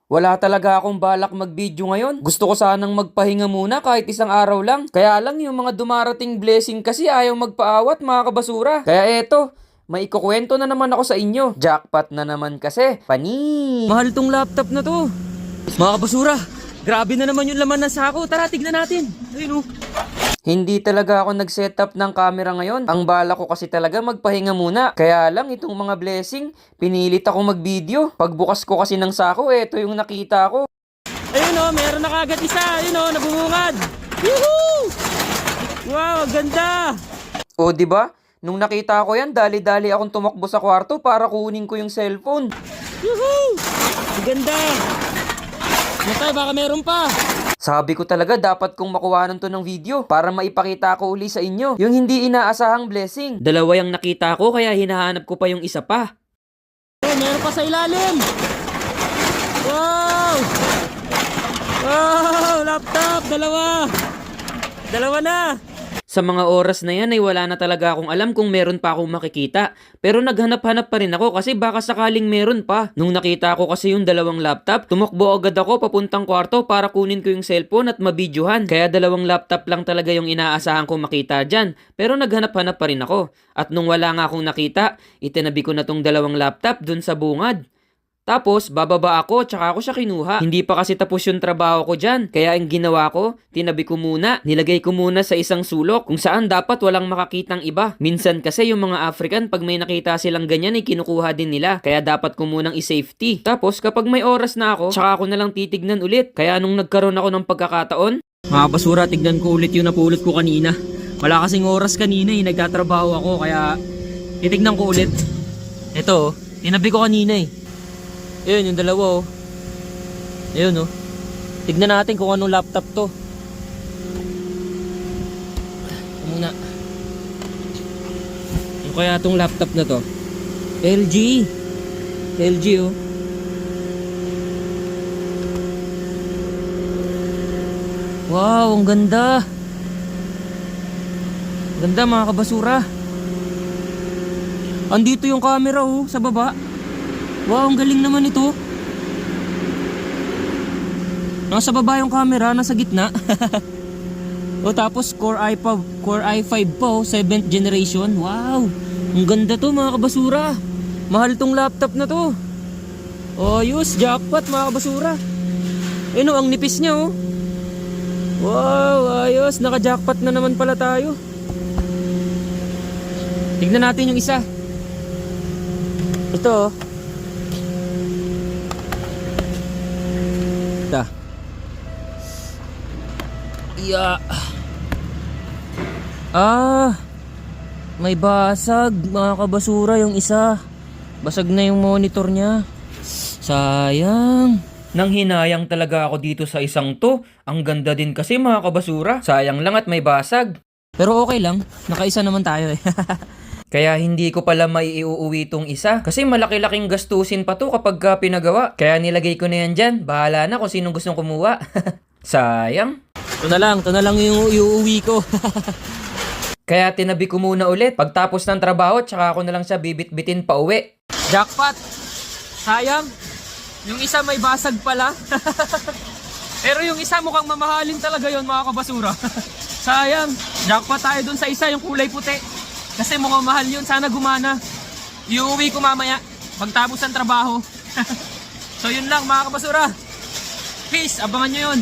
Wala talaga akong balak mag-video ngayon. Gusto ko sanang magpahinga muna kahit isang araw lang. Kaya lang yung mga dumarating blessing kasi ayaw magpaawat mga kabasura. Kaya eto, may ikukwento na naman ako sa inyo. Jackpot na naman kasi. Pani! Mahal tong laptop na to. Mga kabasura, grabe na naman yung laman ng sako. Tara, tignan natin. Ayun oh. Hindi talaga ako nag-setup ng camera ngayon. Ang bala ko kasi talaga magpahinga muna. Kaya lang itong mga blessing, pinilit ako mag-video. Pagbukas ko kasi ng sako, eto yung nakita ko. Ayun oh, meron na kagad isa. Ayun oh, nabungungad. Yuhuu! Wow, ganda! O di ba? Nung nakita ko yan, dali-dali akong tumakbo sa kwarto para kunin ko yung cellphone. Yuhuu! Ganda! Matay, baka meron pa. Sabi ko talaga dapat kong makuhanan to ng video para maipakita ko uli sa inyo yung hindi inaasahang blessing. Dalawa yung nakita ko kaya hinahanap ko pa yung isa pa. Oh, meron pa sa ilalim. Wow! Wow! Laptop! Dalawa! Dalawa na! Sa mga oras na yan ay wala na talaga akong alam kung meron pa akong makikita. Pero naghanap-hanap pa rin ako kasi baka sakaling meron pa. Nung nakita ko kasi yung dalawang laptop, tumakbo agad ako papuntang kwarto para kunin ko yung cellphone at mabidyohan. Kaya dalawang laptop lang talaga yung inaasahan kong makita dyan. Pero naghanap-hanap pa rin ako. At nung wala nga akong nakita, itinabi ko na tong dalawang laptop dun sa bungad. Tapos, bababa ako, tsaka ako siya kinuha. Hindi pa kasi tapos yung trabaho ko dyan. Kaya ang ginawa ko, tinabi ko muna. Nilagay ko muna sa isang sulok kung saan dapat walang makakitang iba. Minsan kasi yung mga African, pag may nakita silang ganyan, ay kinukuha din nila. Kaya dapat ko munang i-safety. Tapos, kapag may oras na ako, tsaka ako nalang titignan ulit. Kaya nung nagkaroon ako ng pagkakataon, Mga basura, tignan ko ulit yung napulot ko kanina. Wala kasing oras kanina eh, nagtatrabaho ako. Kaya, titignan ko ulit. Ito oh, tinabi ko kanina eh. Ayun, yung dalawa oh. Ayun oh. Tignan natin kung anong laptop to. Ito muna. Ano kaya tong laptop na to? LG. LG oh. Wow, ang ganda. Ganda mga kabasura. Andito yung camera oh, sa baba. Wow, ang galing naman ito. Nasa baba yung camera, nasa gitna. O tapos Core i5 pa oh, 7th generation. Wow, ang ganda to mga kabasura. Mahal tong laptop na to. Oh, yus, jackpot mga kabasura. Ano, ang nipis niya oh. Wow, ayos, naka-jackpot na naman pala tayo. Tignan natin yung isa. Ito oh. Yeah. May basag mga kabasura yung isa. Basag na yung monitor niya. Sayang. nang hinayang talaga ako dito sa isang to. Ang ganda din kasi mga kabasura. Sayang lang at may basag. Pero okay lang, nakaisa naman tayo eh. Kaya hindi ko pala maiuuwi tong isa. Kasi malaki-laking gastusin pa to kapag pinagawa. Kaya nilagay ko na yan dyan. Bahala na kung sinong gustong kumuha. Sayang. Ito na lang yung iuuwi ko. Kaya tinabi ko muna ulit. Pagtapos ng trabaho, tsaka ako na lang siya bibit-bitin pa uwi. Jackpot! Sayang! Yung isa may basag pala. Pero yung isa mukhang mamahalin talaga yon mga kabasura. Sayang! Jackpot tayo dun sa isa, yung kulay puti. Kasi mukhang mahal yun, sana gumana. Iuwi ko mamaya, pagtapos ng trabaho. So yun lang mga kabasura. Peace, abangan nyo yun.